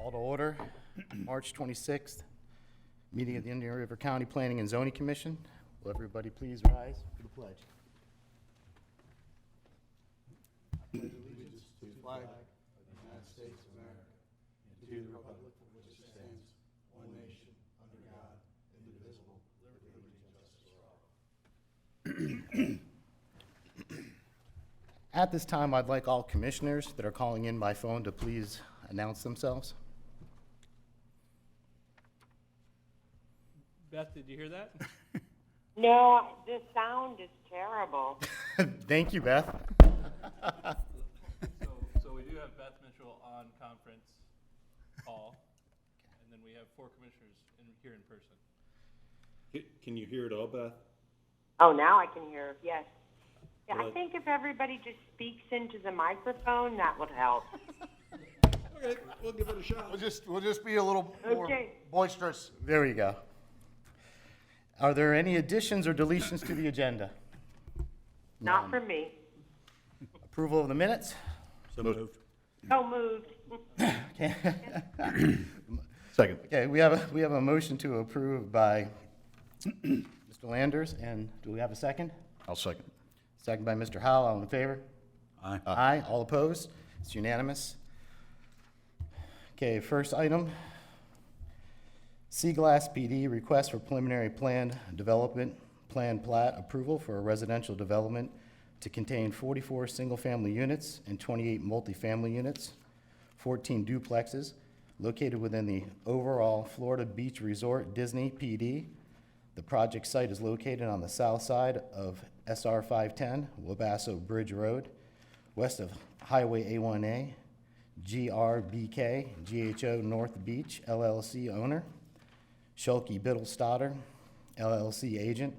Call to order, March 26th, meeting of the Indian River County Planning and Zoning Commission. Will everybody please rise for the pledge? I pledge allegiance to the flag of the United States of America and to the republic for which it stands, one nation, under God, indivisible, with liberty and justice for all. At this time, I'd like all commissioners that are calling in by phone to please announce themselves. Beth, did you hear that? No, the sound is terrible. Thank you, Beth. So we do have Beth Mitchell on conference call, and then we have 4 commissioners here in person. Can you hear it all, Beth? Oh, now I can hear, yes. Yeah, I Well- think if everybody just speaks into the microphone, that would help. Okay, we'll give it a shot. We'll just be a little more Okay. boisterous. There we go. Are there any additions or deletions to the agenda? Not for me. Approval of the minutes? So moved. So moved. Okay. Second. Okay, we have a motion to approve by Mr. Landers, and do we have a second? I'll second. Second by Mr. Howell, all in favor? Aye. Aye, all opposed? It's unanimous. Okay, first item, Seaglass PD request for preliminary plan development, plan plat approval for a residential development to contain 44 single-family units and 28 multifamily units, 14 duplexes, located within the overall Florida Beach Resort Disney PD. The project site is located on the south side of SR 510, Wabasso Bridge Road, west of Highway A1A, GRBK, GHO North Beach, LLC owner, Schulke Biddle-Stoddard, LLC agent.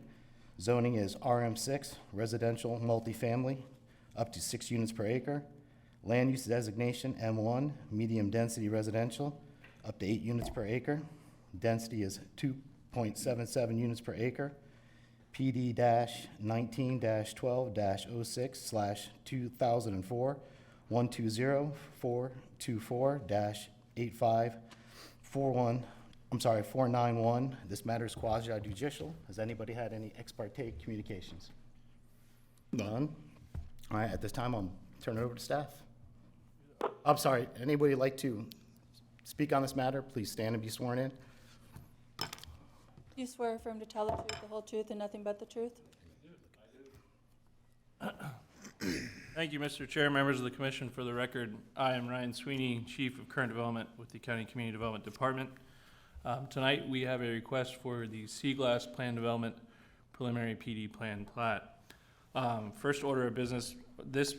Zoning is RM6, residential multifamily, up to 6 units per acre. Land use designation M1, medium density residential, up to 8 units per acre. Density is 2.77 units per acre. PD-19-12-06/2004, 491. This matter is quasi judicial. Has anybody had any ex parte communications? None. All right, at this time, I'll turn it over to staff. I'm sorry, anybody like to speak on this matter? Please stand and be sworn in. Do you swear affirm to tell the truth, the whole truth, and nothing but the truth? Thank you, Mr. Chair, members of the commission. For the record, I am Ryan Sweeney, Chief of Current Development with the County Community Development Department. Tonight, we have a request for the Seaglass Plan Development Preliminary PD Plan Plat. First order of business, this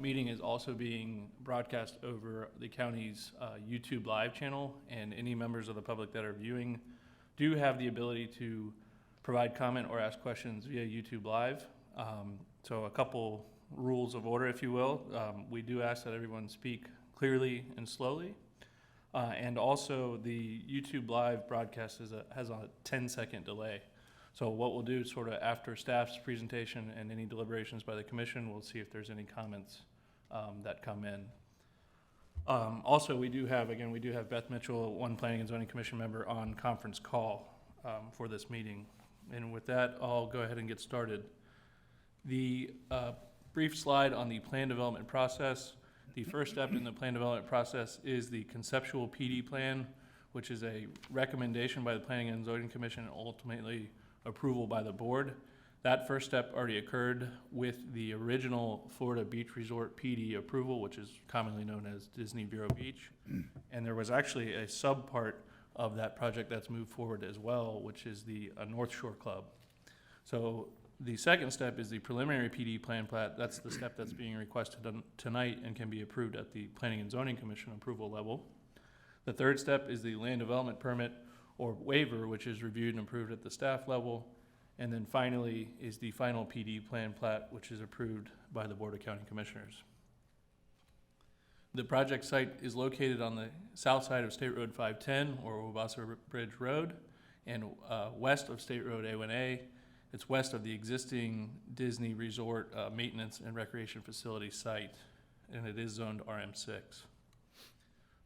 meeting is also being broadcast over the county's YouTube live channel, and any members of the public that are viewing do have the ability to provide comment or ask questions via YouTube Live. So a couple rules of order, if you will. We do ask that everyone speak clearly and slowly. And also the YouTube Live broadcast has a 10-second delay. So what we'll do sort of after staff's presentation and any deliberations by the commission, we'll see if there's any comments that come in. Also, we do have Beth Mitchell, one Planning and Zoning Commission member, on conference call for this meeting. And with that, I'll go ahead and get started. The brief slide on the plan development process. The first step in the plan development process is the Conceptual Pd Plan, which is a recommendation by the Planning and Zoning Commission and ultimately approval by the board. That first step already occurred with the original Florida Beach Resort PD approval, which is commonly known as Disney Vero Beach. And there was actually a subpart of that project that's moved forward as well, which is the North Shore Club. So the second step is the preliminary PD plan plat. That's the step that's being requested tonight and can be approved at the Planning and Zoning Commission approval level. The third step is the land development permit or waiver, which is reviewed and approved at the staff level. And then finally is the final PD plan plat, which is approved by the Board of County Commissioners. The project site is located on the south side of State Road 510 or Wabasso Bridge Road and west of State Road A1A. It's west of the existing Disney Resort maintenance and recreation facility site, and it is zoned RM6.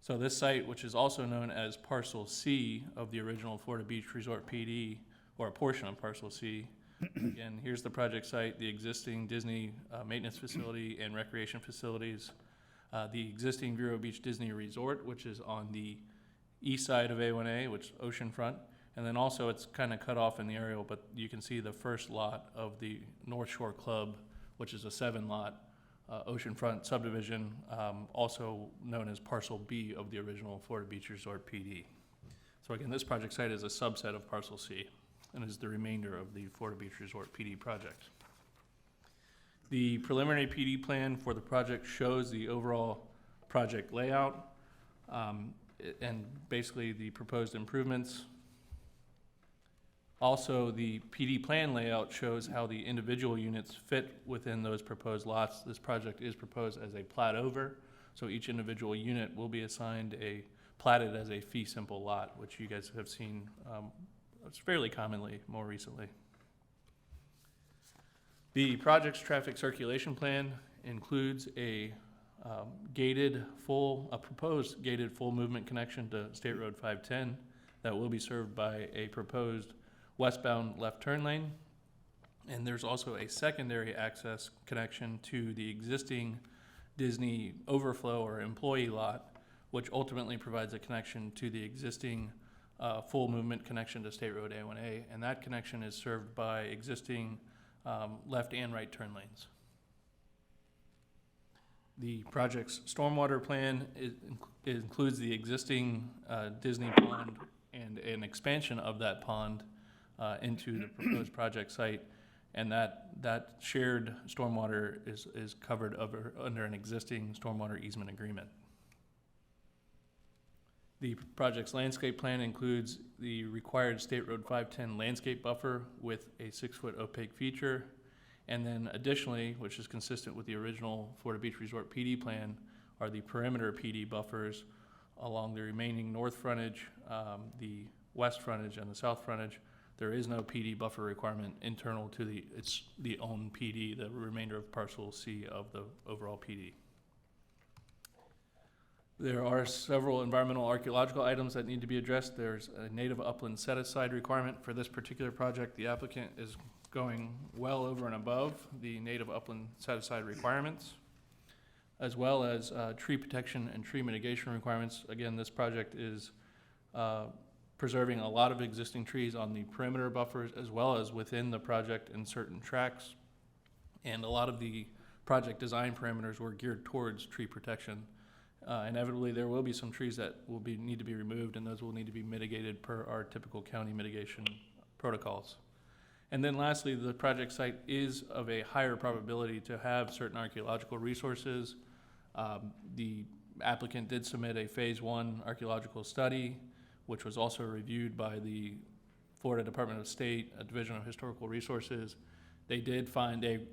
So this site, which is also known as Parcel C of the original Florida Beach Resort PD, or a portion of Parcel C, again, here's the project site, the existing Disney maintenance facility and recreation facilities, the existing Vero Beach Disney Resort, which is on the east side of A1A, which is oceanfront, and then also it's kind of cut off in the aerial, but you can see the first lot of the North Shore Club, which is a 7-lot oceanfront subdivision, also known as Parcel B of the original Florida Beach Resort PD. So again, this project site is a subset of Parcel C and is the remainder of the Florida Beach Resort PD project. The preliminary PD plan for the project shows the overall project layout and basically the proposed improvements. Also, the PD plan layout shows how the individual units fit within those proposed lots. This project is proposed as a plat over, so each individual unit will be assigned platted as a fee simple lot, which you guys have seen fairly commonly more recently. The project's traffic circulation plan includes a proposed gated full movement connection to State Road 510 that will be served by a proposed westbound left turn lane. And there's also a secondary access connection to the existing Disney overflow or employee lot, which ultimately provides a connection to the existing full movement connection to State Road A1A. And that connection is served by existing left and right turn lanes. The project's stormwater plan includes the existing Disney pond and an expansion of that pond into the proposed project site, and that shared stormwater is covered under an existing stormwater easement agreement. The project's landscape plan includes the required State Road 510 landscape buffer with a 6-foot opaque feature, and then additionally, which is consistent with the original Florida Beach Resort PD plan, are the perimeter PD buffers along the remaining north frontage, the west frontage, and the south frontage. There is no PD buffer requirement internal to the own PD, the remainder of Parcel C of the overall PD. There are several environmental archaeological items that need to be addressed. There's a native upland set-aside requirement for this particular project. The applicant is going well over and above the native upland set-aside requirements, as well as tree protection and tree mitigation requirements. Again, this project is preserving a lot of existing trees on the perimeter buffers as well as within the project in certain tracks. And a lot of the project design parameters were geared towards tree protection. Inevitably, there will be some trees that will need to be removed, and those will need to be mitigated per our typical county mitigation protocols. And then lastly, the project site is of a higher probability to have certain archaeological resources. The applicant did submit a Phase 1 archaeological study, which was also reviewed by the Florida Department of State, Division of Historical Resources. They did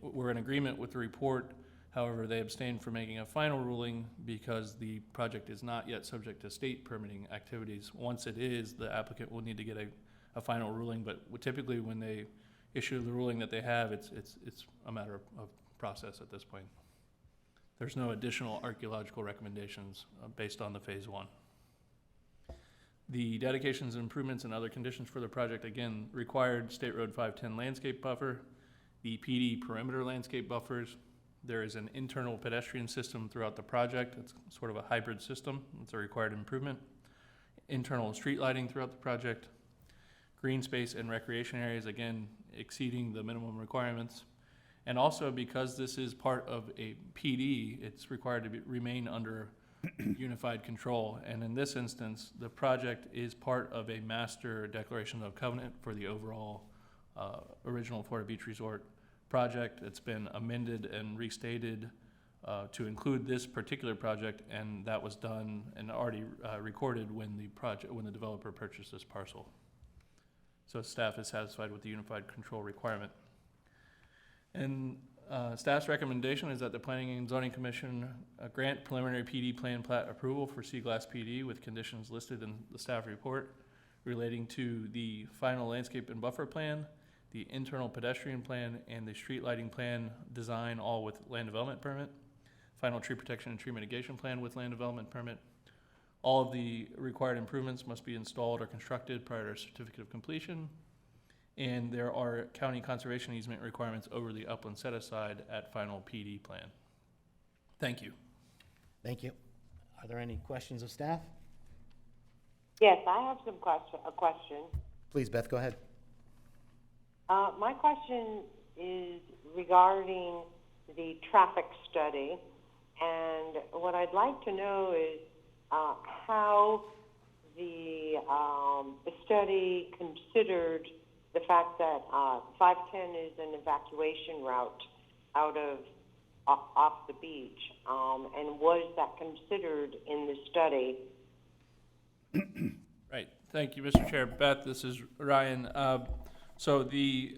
were in agreement with the report. However, they abstained from making a final ruling because the project is not yet subject to state permitting activities. Once it is, the applicant will need to get a final ruling, but typically when they issue the ruling that they have, it's a matter of process at this point. There's no additional archaeological recommendations based on the Phase 1. The dedications, improvements, and other conditions for the project, again, required State Road 510 landscape buffer, the PD perimeter landscape buffers. There is an internal pedestrian system throughout the project. It's sort of a hybrid system. It's a required improvement. Internal street lighting throughout the project. Green space and recreation areas, again, exceeding the minimum requirements. And also, because this is part of a PD, it's required to remain under unified control. And in this instance, the project is part of a master declaration of covenant for the overall original Florida Beach Resort project. It's been amended and restated to include this particular project, and that was done and already recorded when the developer purchased this parcel. So staff is satisfied with the unified control requirement. And staff's recommendation is that the Planning and Zoning Commission grant preliminary PD plan plat approval for Seaglass PD with conditions listed in the staff report relating to the final landscape and buffer plan, the internal pedestrian plan, and the street lighting plan design, all with land development permit, final tree protection and tree mitigation plan with land development permit, All of the required improvements must be installed or constructed prior to certificate of completion. And there are county conservation easement requirements over the upland set-aside at final PD plan. Thank you. Thank you. Are there any questions of staff? Yes, I have a question. Please, Beth, go ahead. My question is regarding the traffic study, and what I'd like to know is how the study considered the fact that 510 is an evacuation route out of off the beach, and was that considered in the study? Right. Thank you, Mr. Chair. Beth, this is Ryan. So the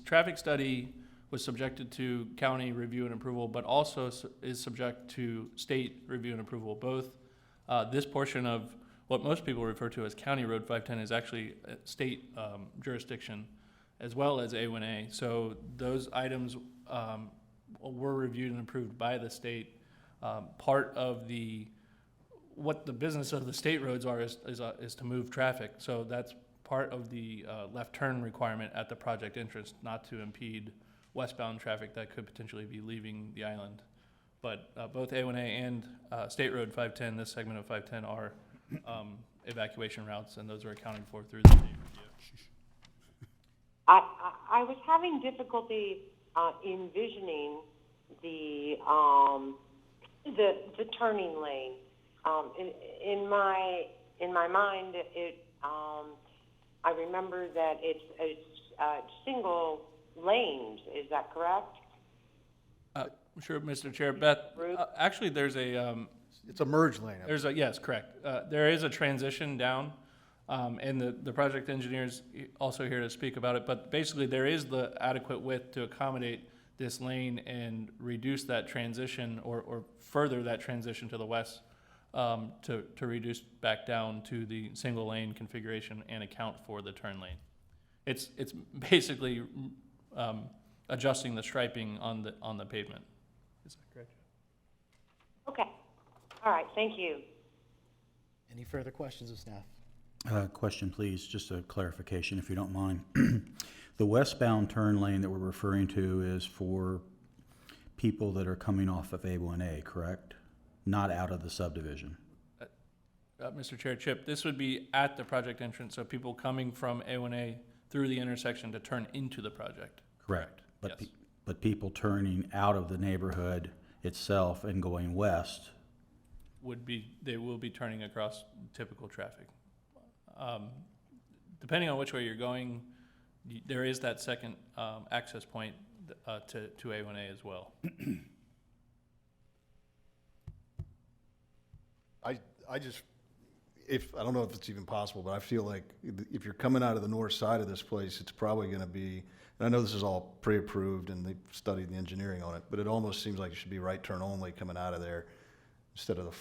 traffic study was subjected to county review and approval, but also is subject to state review and approval. Both this portion of what most people refer to as County Road 510 is actually state jurisdiction, as well as A1A. So those items were reviewed and approved by the state. Part of what the business of the state roads are is to move traffic. So that's part of the left turn requirement at the project entrance, not to impede westbound traffic that could potentially be leaving the island. But both A1A and State Road 510, this segment of 510, are evacuation routes, and those are accounted for through the state review. I was having difficulty envisioning the turning lane. In my mind, I remember that it's single lanes. Is that correct? Sure, Mr. Chair. Beth, actually, there's a It's a merge lane. yes, correct. There is a transition down, and the project engineer's also here to speak about it. But basically, there is the adequate width to accommodate this lane and reduce that transition or further that transition to the west to reduce back down to the single lane configuration and account for the turn lane. It's basically adjusting the striping on the pavement. Is that correct? Okay. All right. Thank you. Any further questions of staff? Question, please, just a clarification, if you don't mind. The westbound turn lane that we're referring to is for people that are coming off of A1A, correct? Not out of the subdivision. Mr. Chair, Chip, this would be at the project entrance, so people coming from A1A through the intersection to turn into the project. Correct. But, Yes. but people turning out of the neighborhood itself and going west, They will be turning across typical traffic. Depending on which way you're going, there is that second access point to A1A as well. I just, I don't know if it's even possible, but I feel like if you're coming out of the north side of this place, it's probably gonna be, and I know this is all pre-approved and they've studied the engineering on it, but it almost seems like it should be right turn only coming out of there instead of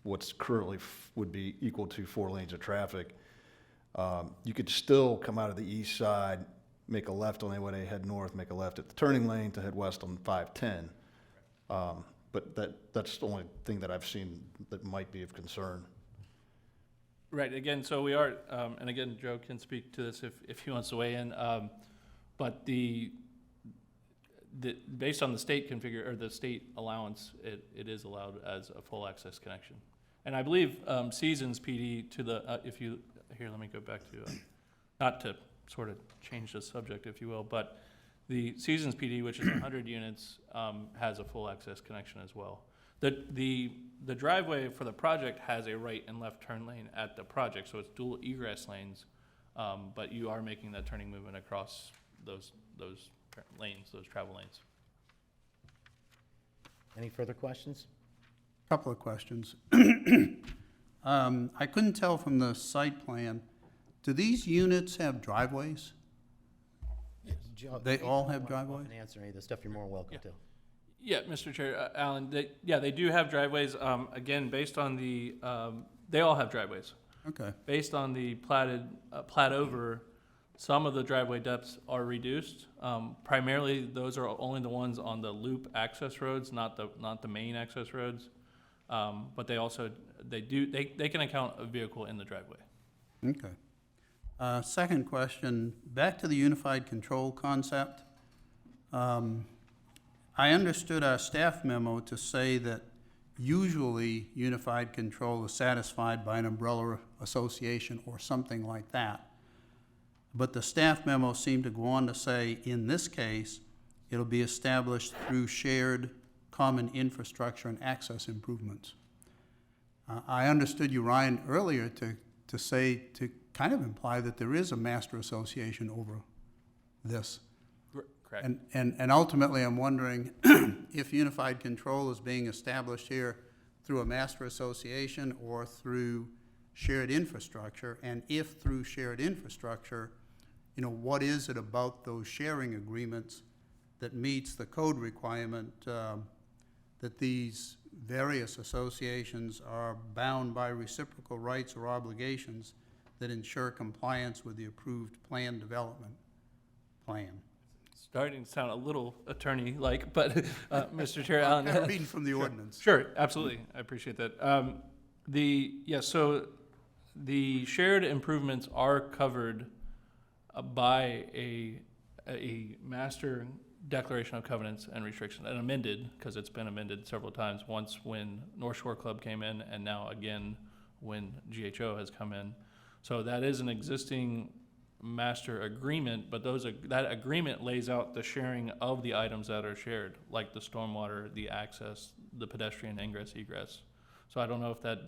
what's currently would be equal to 4 lanes of traffic. You could still come out of the east side, make a left on A1A, head north, make a left at the turning lane to head west on 510. But that's the only thing that I've seen that might be of concern. Right, again, so we are, and again, Joe can speak to this if he wants to weigh in, but based on the state or the state allowance, it is allowed as a full access connection. And I believe Seasons PD to the, here, let me go back to, not to sort of change the subject, if you will, but the Seasons PD, which is 100 units, has a full access connection as well. The driveway for the project has a right and left turn lane at the project, so it's dual egress lanes, but you are making that turning movement across those lanes, those travel lanes. Any further questions? Couple of questions. I couldn't tell from the site plan, do these units have driveways? Joe, They if you all have want driveways? to answer any of this stuff, you're more welcome Yeah. to. Yeah, Mr. Chair, Alan, they do have driveways. Again, based on they all have driveways. Okay, Based on the plat over, some of the driveway depths are reduced. Primarily, those are only the ones on the loop access roads, not the main access roads. But they also, they can account a vehicle in the driveway. Okay. Second question, back to the unified control concept. I understood our staff memo to say that usually unified control is satisfied by an umbrella association or something like that. But the staff memo seemed to go on to say, in this case, it'll be established through shared common infrastructure and access improvements. I understood you, Ryan, earlier to say, to kind of imply that there is a master association over this. Correct. And ultimately, I'm wondering if unified control is being established here through a master association or through shared infrastructure, and if through shared infrastructure, what is it about those sharing agreements that meets the code requirement that these various associations are bound by reciprocal rights or obligations that ensure compliance with the approved plan development plan? Starting to sound a little attorney-like, but, Mr. Chair, Allen. I'm reading from the ordinance. Sure, absolutely. I appreciate that. So the shared improvements are covered by a master declaration of covenants and restrictions, and amended, because it's been amended several times, once when North Shore Club came in, and now again when GHO has come in. So that is an existing master agreement, but that agreement lays out the sharing of the items that are shared, like the stormwater, the access, the pedestrian ingress, egress. So I don't know if that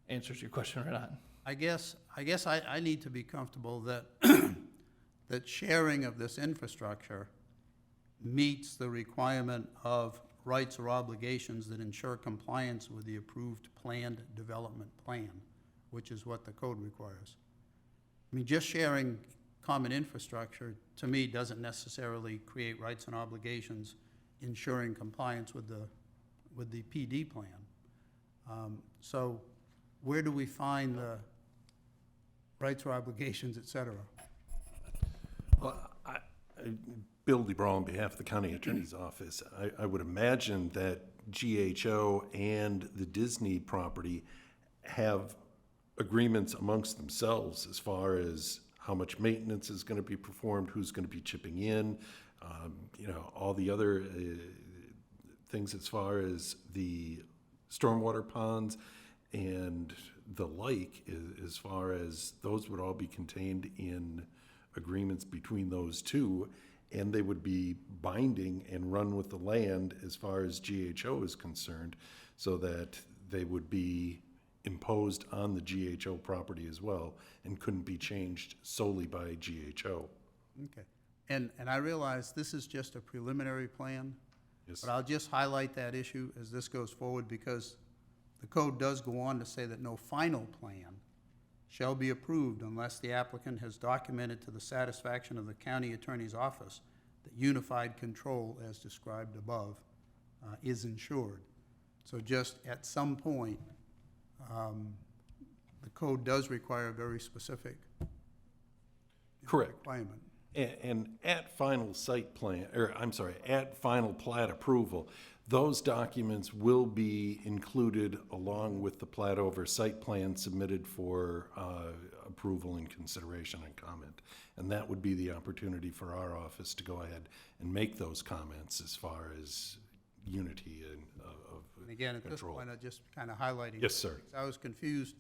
answers your question or not. I guess I need to be comfortable that that sharing of this infrastructure meets the requirement of rights or obligations that ensure compliance with the approved planned development plan, which is what the code requires. I mean, just sharing common infrastructure, to me, doesn't necessarily create rights and obligations ensuring compliance with the PD plan. So where do we find the rights or obligations, et cetera? Well, Bill DeBraw on behalf of the County Attorney's Office, I would imagine that GHO and the Disney property have agreements amongst themselves as far as how much maintenance is going to be performed, who's going to be chipping in, all the other things as far as the stormwater ponds and the like, as far as those would all be contained in agreements between those two, and they would be binding and run with the land as far as GHO is concerned, so that they would be imposed on the GHO property as well and couldn't be changed solely by GHO. Okay. And I realize this is just a preliminary plan, Yes. but I'll just highlight that issue as this goes forward, because the code does go on to say that no final plan shall be approved unless the applicant has documented to the satisfaction of the county attorney's office that unified control, as described above, is ensured. So just at some point, the code does require a very specific Correct. requirement. And at final site plan, at final plat approval, those documents will be included along with the plat over site plan submitted for approval and consideration and comment. And that would be the opportunity for our office to go ahead and make those comments as far as unity and of And again, at this control. point, I'm just kind of highlighting. Yes, sir. I was confused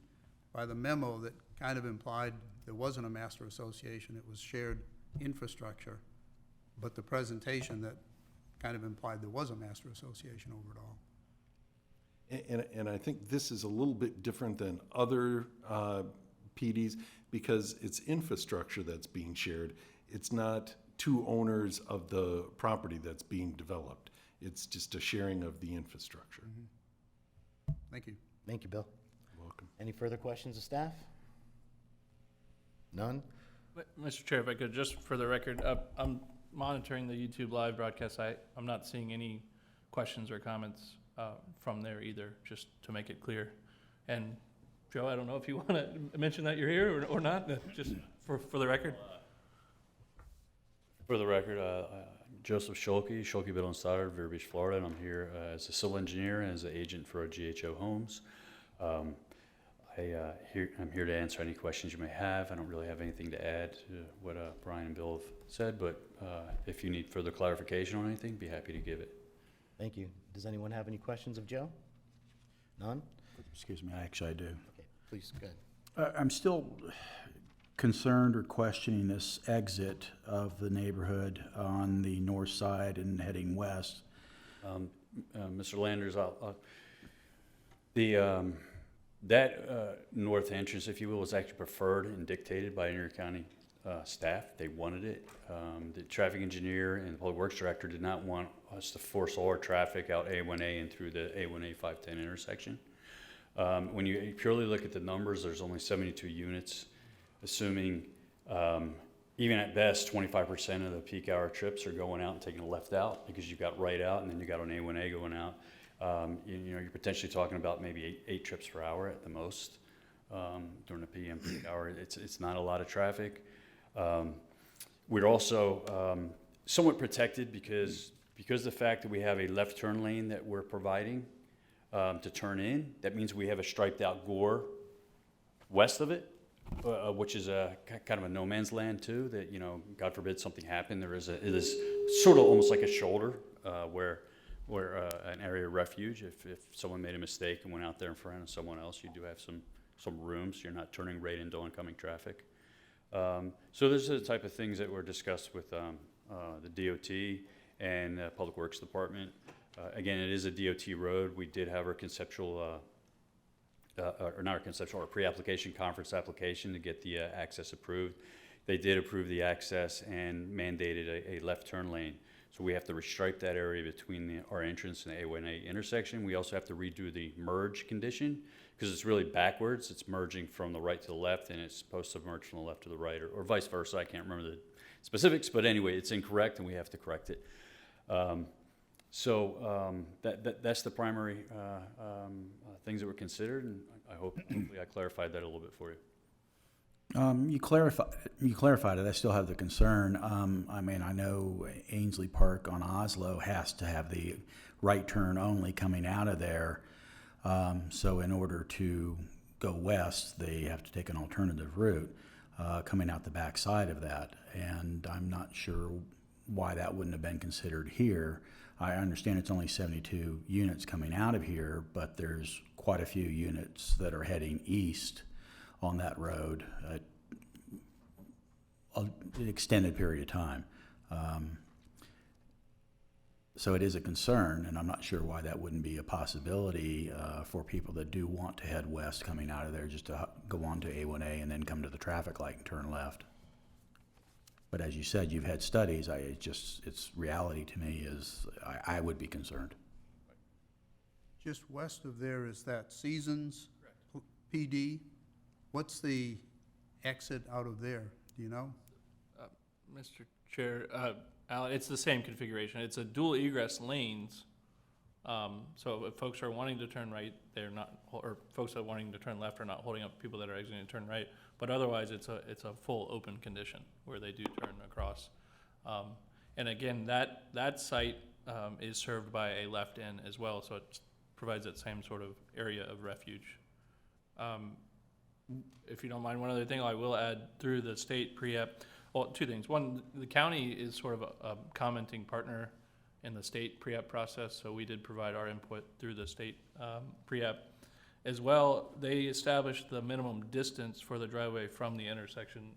by the memo that kind of implied there wasn't a master association, it was shared infrastructure, but the presentation that kind of implied there was a master association over it all. And I think this is a little bit different than other PDs because it's infrastructure that's being shared. It's not two owners of the property that's being developed. It's just a sharing of the infrastructure. Thank you. Thank you, Bill. You're welcome. Any further questions of staff? None? But, Mr. Chair, if I could, just for the record, I'm monitoring the YouTube live broadcast. I'm not seeing any questions or comments from there either, just to make it clear. And Joe, I don't know if you want to mention that you're here or not, just for the record. For the record, Joseph Schulke, Schulkeville and Stoddard, Vero Beach, Florida, and I'm here as a civil engineer and as an agent for GHO Homes. I'm here to answer any questions you may have. I don't really have anything to add to what Brian and Bill have said, but if you need further clarification on anything, be happy to give it. Thank you. Does anyone have any questions of Joe? None? Excuse me, actually I do. Okay, please, go ahead. I'm still concerned or questioning this exit of the neighborhood on the north side and heading west. Mr. Landers, that north entrance, if you will, was actually preferred and dictated by Union County staff. They wanted it. The traffic engineer and the public works director did not want us to force all our traffic out A1A and through the A1A 510 intersection. When you purely look at the numbers, there's only 72 units, assuming even at best 25% of the peak hour trips are going out and taking a left out, because you've got right out and then you got on A1A going out. You're potentially talking about maybe eight trips per hour at the most during the PM peak hour. It's not a lot of traffic. We're also somewhat protected because the fact that we have a left turn lane that we're providing to turn in. That means we have a striped out gore west of it, which is a kind of a no man's land too. That, God forbid something happened, it is sort of almost like a shoulder where an area of refuge. If someone made a mistake and went out there in front of someone else, you do have some room, so you're not turning right into oncoming traffic. So those are the type of things that were discussed with the DOT and Public Works Department. Again, it is a DOT road. We did have our conceptual, or not our conceptual, our pre-application conference application to get the access approved. They did approve the access and mandated a left turn lane. So we have to restripe that area between our entrance and the A1A intersection. We also have to redo the merge condition because it's really backwards. It's merging from the right to the left, and it's supposed to merge from the left to the right, or vice versa. I can't remember the specifics, but anyway, it's incorrect, and we have to correct it. That's the primary things that were considered, and hopefully I clarified that a little bit for you. You clarified it. I still have the concern. I know Ainsley Park on Oslo has to have the right turn only coming out of there. So in order to go west, they have to take an alternative route coming out the back side of that. And I'm not sure why that wouldn't have been considered here. I understand it's only 72 units coming out of here, but there's quite a few units that are heading east on that road an extended period of time. So it is a concern, and I'm not sure why that wouldn't be a possibility for people that do want to head west coming out of there, just to go on to A1A and then come to the traffic light and turn left. But as you said, you've had studies. It's reality to me is I would be concerned. Just west of there is that Seasons PD. What's the exit out of there? Do you know? Mr. Chair, Alan, it's the same configuration. It's a dual egress lanes. So if folks are wanting to turn right, they're not, or folks that are wanting to turn left are not holding up people that are exiting to turn right. But otherwise, it's a full open condition where they do turn across. And again, that site is served by a left end as well, so it provides that same sort of area of refuge. If you don't mind, one other thing I will add through the state pre-app, well, two things. One, the county is sort of a commenting partner in the state pre-app process, so we did provide our input through the state pre-app. As well, they established the minimum distance for the driveway from the intersection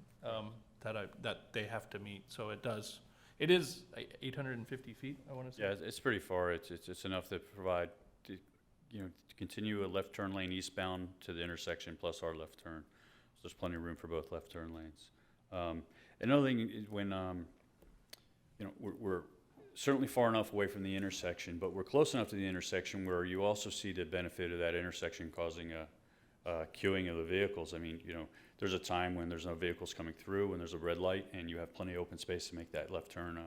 that they have to meet. So it is 850 feet, I want to say. Yeah, it's pretty far. It's enough to provide, to continue a left turn lane eastbound to the intersection plus our left turn. So there's plenty of room for both left turn lanes. Another thing is when, we're certainly far enough away from the intersection, but we're close enough to the intersection where you also see the benefit of that intersection causing a queuing of the vehicles. I mean, there's a time when there's no vehicles coming through, when there's a red light, and you have plenty of open space to make that left turn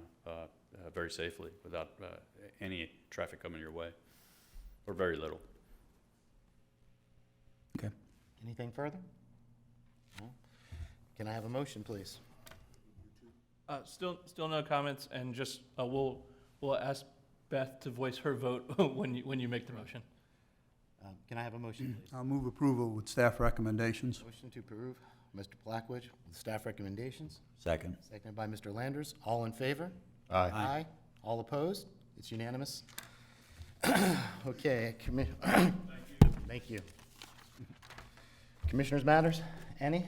very safely without any traffic coming your way, or very little. Okay. Anything further? No? Can I have a motion, please? Still no comments, and just, we'll ask Beth to voice her vote when you make the motion. Can I have a motion, please? I'll move approval with staff recommendations. Motion to approve, Mr. Blackwood, with staff recommendations, Second. seconded by Mr. Landers. All in favor? Aye. Aye. All opposed? It's unanimous. Okay, Thank you. Commissioners' matters, any?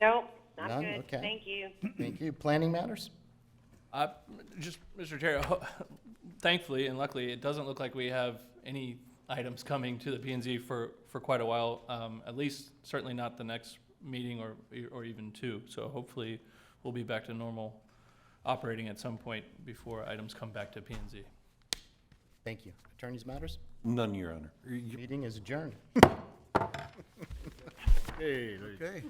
Nope, not None? good. Okay. Thank you. Thank you. Planning matters? Just, Mr. Chair, thankfully and luckily, it doesn't look like we have any items coming to the P and Z for quite a while, at least certainly not the next meeting or even two. So hopefully, we'll be back to normal operating at some point before items come back to P and Z. Thank you. Attorneys' matters? None, Your Honor. Meeting is adjourned. Okay.